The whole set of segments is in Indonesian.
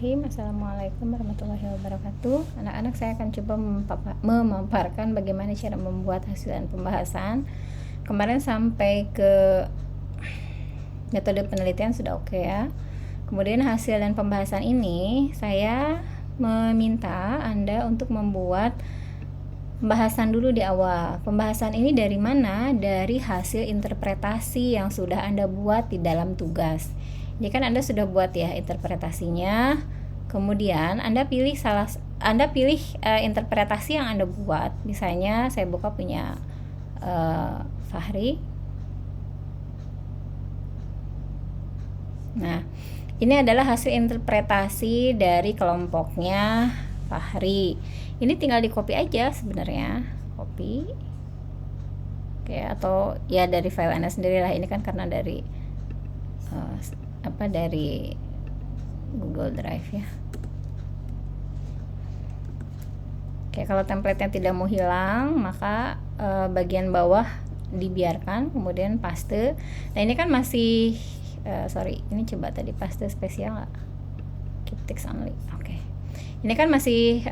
Bismillahirrahmanirrahim. Assalamualaikum warahmatullahi wabarakatuh. Anak-anak, saya akan coba memaparkan bagaimana cara membuat hasil dan pembahasan. Kemarin sampai ke metode penelitian sudah oke ya. Kemudian hasil dan pembahasan ini saya meminta Anda untuk membuat pembahasan dulu di awal. Pembahasan ini dari mana? Dari hasil interpretasi yang sudah Anda buat di dalam tugas. Ini kan Anda sudah buat ya interpretasinya. Kemudian Anda pilih interpretasi yang Anda buat. Misalnya saya buka punya Fahri. Nah, ini adalah hasil interpretasi dari kelompoknya Fahri. Ini tinggal di copy aja sebenarnya, copy. Oke, atau ya dari file Anda sendiri lah. Ini kan karena dari dari Google Drive ya. Oke, kalau template-nya tidak mau hilang, maka bagian bawah dibiarkan, kemudian paste. Nah, ini kan masih ini coba tadi paste spesial nggak? Keep text only. Oke. Ini kan masih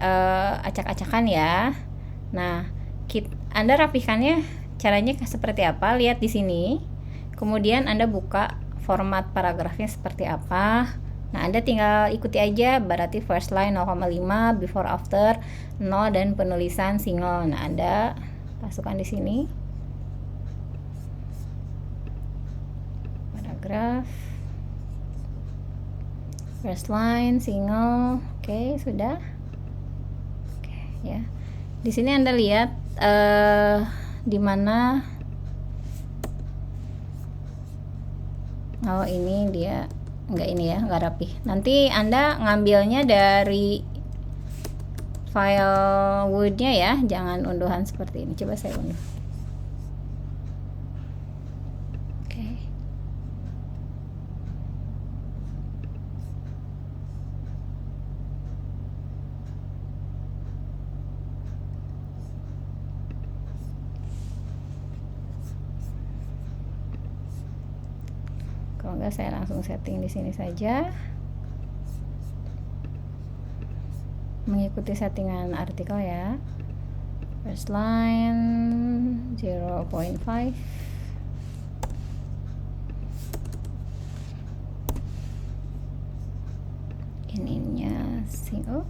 acak-acakan ya. Nah, Anda rapihkannya caranya seperti apa? Lihat di sini. Kemudian Anda buka format paragrafnya seperti apa. Nah, Anda tinggal ikuti aja, berarti first line 0,5, before after 0, dan penulisan single. Nah, Anda masukkan di sini. Paragraf. First line single. Oke, sudah. Oke, ya. Di sini Anda lihat di mana ini dia nggak rapi. Nanti Anda ngambilnya dari file Word-nya ya, jangan unduhan seperti ini. Coba saya unduh. Oke. Kalau enggak, saya langsung setting di sini saja, mengikuti settingan artikel ya. First line 0.5, ininya single.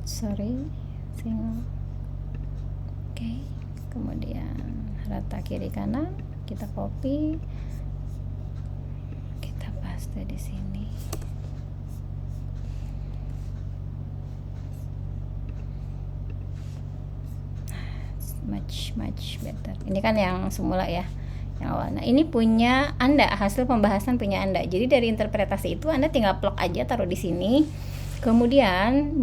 Oke, kemudian rata kiri kanan, kita copy, di sini. Much better. Ini kan yang semula ya, yang awal. Nah, ini punya Anda, hasil pembahasan punya Anda. Jadi dari interpretasi itu Anda tinggal plug aja, taruh di sini. Kemudian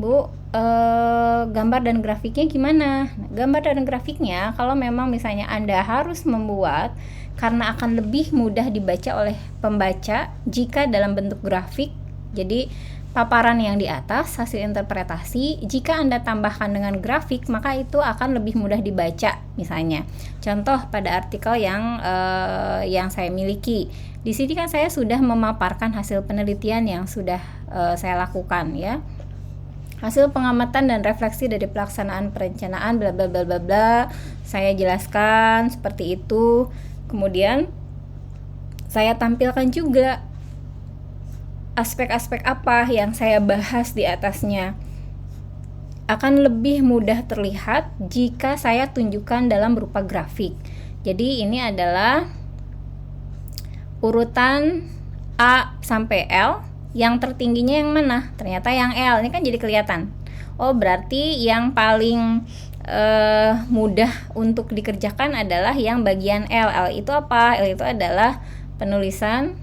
gambar dan grafiknya gimana? Nah, gambar dan grafiknya kalau memang misalnya Anda harus membuat, karena akan lebih mudah dibaca oleh pembaca jika dalam bentuk grafik. Jadi paparan yang di atas hasil interpretasi, jika Anda tambahkan dengan grafik, maka itu akan lebih mudah dibaca. Misalnya contoh pada artikel yang saya miliki. Di sini kan saya sudah memaparkan hasil penelitian yang sudah saya lakukan ya. Hasil pengamatan dan refleksi dari pelaksanaan perencanaan bla bla bla bla bla. Saya jelaskan seperti itu. Kemudian saya tampilkan juga aspek-aspek apa yang saya bahas di atasnya. Akan lebih mudah terlihat jika saya tunjukkan dalam berupa grafik. Jadi ini adalah urutan A sampai L. Yang tertingginya yang mana? Ternyata yang L. Ini kan jadi kelihatan. Oh, berarti yang paling mudah untuk dikerjakan adalah yang bagian L. L itu apa? L itu adalah penulisan.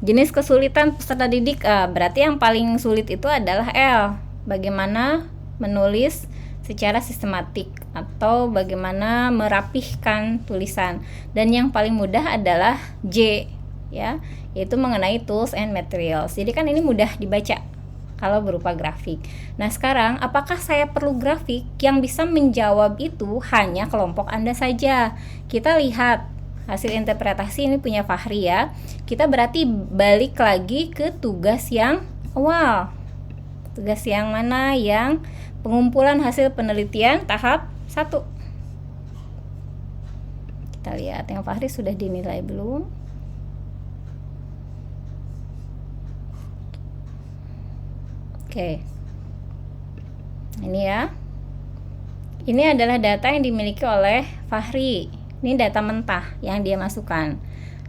Jenis kesulitan peserta didik. Berarti yang paling sulit itu adalah L. Bagaimana menulis secara sistematik atau bagaimana merapihkan tulisan. Dan yang paling mudah adalah J, ya, yaitu mengenai tools and materials. Jadi kan ini mudah dibaca kalau berupa grafik. Nah, sekarang apakah saya perlu grafik? Yang bisa menjawab itu hanya kelompok Anda saja. Kita lihat hasil interpretasi ini punya Fahri ya. Kita berarti balik lagi ke tugas yang Wow, tugas yang mana? Yang pengumpulan hasil penelitian tahap 1. Kita lihat yang Fahri sudah dinilai belum. Oke, ini ya, ini adalah data yang dimiliki oleh Fahri. Ini data mentah yang dia masukkan.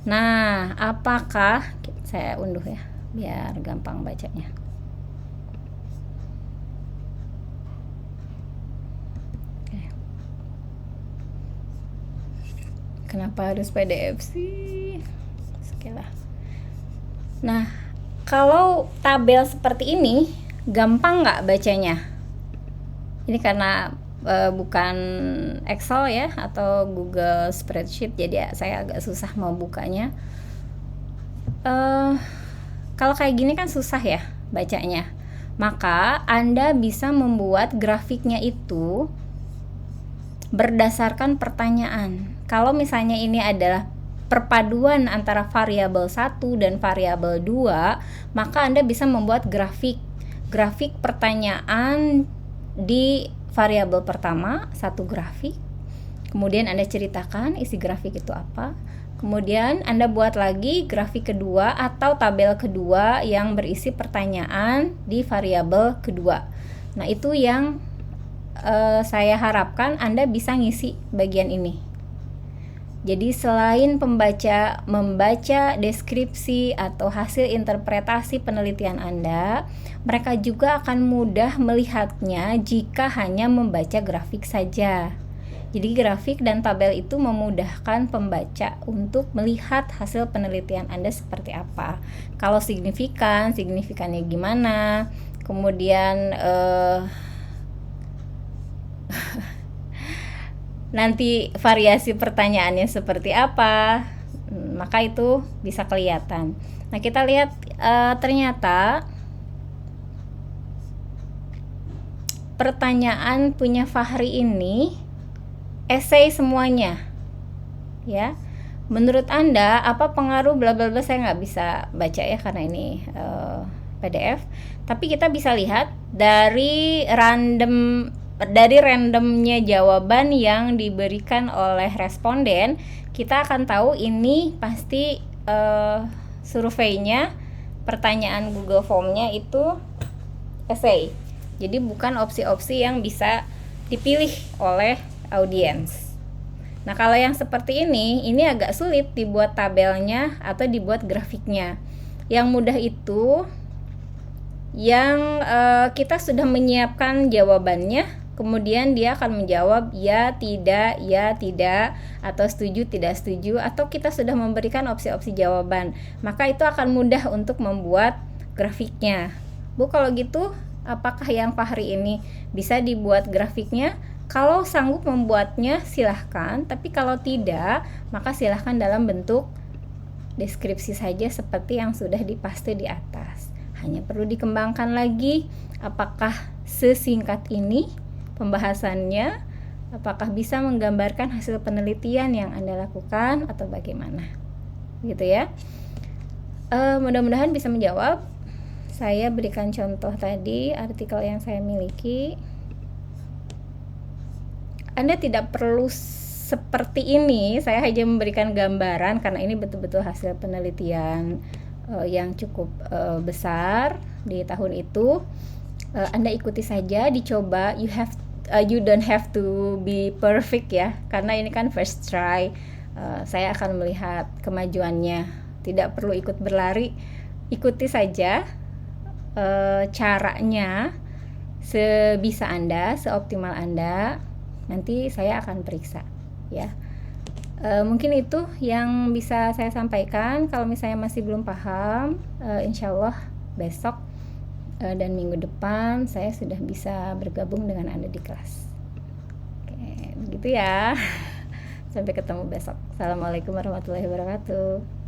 Nah, apakah, saya unduh ya biar gampang bacanya. Oke. Kenapa harus PDF sih? Oke lah. Nah, kalau tabel seperti ini gampang nggak bacanya? Ini karena bukan Excel ya atau Google Spreadsheet, jadi saya agak susah mau bukanya. Kalau kayak gini kan susah ya bacanya, maka Anda bisa membuat grafiknya itu berdasarkan pertanyaan. Kalau misalnya ini adalah perpaduan antara variabel 1 dan variabel 2, maka Anda bisa membuat grafik pertanyaan di variabel pertama, satu grafik. Kemudian Anda ceritakan isi grafik itu apa. Kemudian Anda buat lagi grafik kedua atau tabel kedua yang berisi pertanyaan di variabel kedua. Nah, itu yang saya harapkan Anda bisa ngisi bagian ini. Jadi selain membaca deskripsi atau hasil interpretasi penelitian Anda, mereka juga akan mudah melihatnya jika hanya membaca grafik saja. Jadi grafik dan tabel itu memudahkan pembaca untuk melihat hasil penelitian Anda seperti apa. Kalau signifikannya gimana, kemudian nanti variasi pertanyaannya seperti apa, maka itu bisa kelihatan. Nah, kita lihat ternyata pertanyaan punya Fahri ini esai semuanya ya. Menurut Anda apa pengaruh bla bla bla, saya nggak bisa baca ya karena ini PDF, tapi kita bisa lihat dari randomnya jawaban yang diberikan oleh responden, kita akan tahu ini pasti surveinya, pertanyaan Google Form-nya itu essay. Jadi bukan opsi-opsi yang bisa dipilih oleh audiens. Nah, kalau yang seperti ini agak sulit dibuat tabelnya atau dibuat grafiknya. Yang mudah itu yang kita sudah menyiapkan jawabannya, kemudian dia akan menjawab ya tidak, atau setuju tidak setuju, atau kita sudah memberikan opsi-opsi jawaban, maka itu akan mudah untuk membuat grafiknya. Bu, kalau gitu apakah yang Fahri ini bisa dibuat grafiknya? Kalau sanggup membuatnya silahkan, tapi kalau tidak maka silahkan dalam bentuk deskripsi saja seperti yang sudah dipaste di atas. Hanya perlu dikembangkan lagi apakah sesingkat ini pembahasannya, apakah bisa menggambarkan hasil penelitian yang Anda lakukan atau bagaimana, gitu ya. Mudah-mudahan bisa menjawab. Saya berikan contoh tadi artikel yang saya miliki. Anda tidak perlu seperti ini, saya hanya memberikan gambaran karena ini betul-betul hasil penelitian yang cukup besar di tahun itu. Anda ikuti saja, dicoba. You don't have to be perfect ya, karena ini kan first try. Saya akan melihat kemajuannya, tidak perlu ikut berlari, ikuti saja caranya sebisa Anda, seoptimal Anda. Nanti saya akan periksa ya. Mungkin itu yang bisa saya sampaikan. Kalau misalnya masih belum paham, insya Allah besok dan minggu depan saya sudah bisa bergabung dengan Anda di kelas. Oke, begitu ya. Sampai ketemu besok. Assalamualaikum warahmatullahi wabarakatuh.